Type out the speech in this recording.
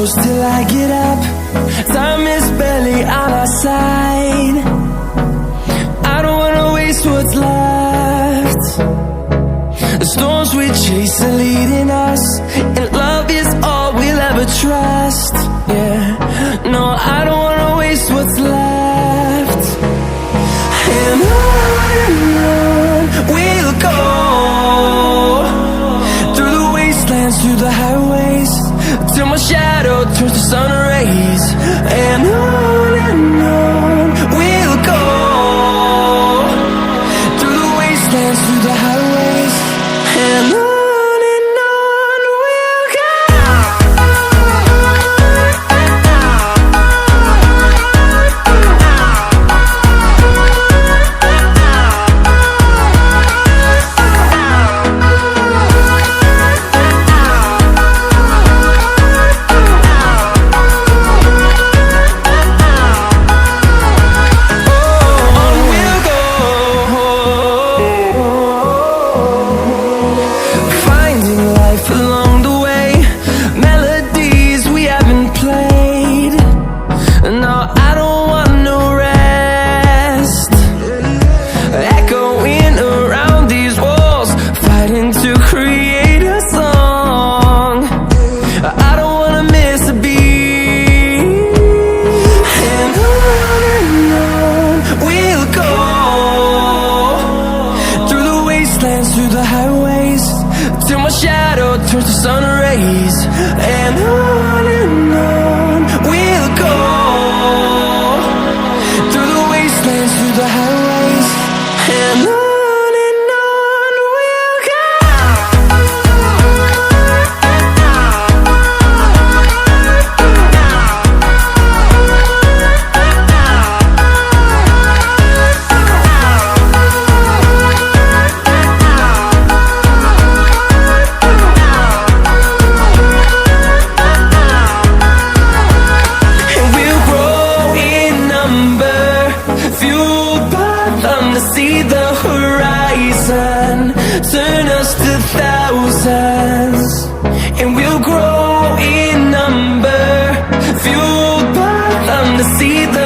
close till I get up. Time is barely on our side. I don't wanna waste what's left. The storms we chase are leading us, and love is all we'll ever trust. Yeah, no, I don't wanna waste what's left. And on we'll go, through the wastelands, through the highways, till my shadow turns to sun rays. And on we'll go, through the wastelands, through the highways, and on we'll go. Through the highways, till my shadow turns to sun rays. And on we'll go, through the wastelands, through the highways, and on we'll go. To see the horizon turn us to thousands, and we'll grow in number, fueled by them to see the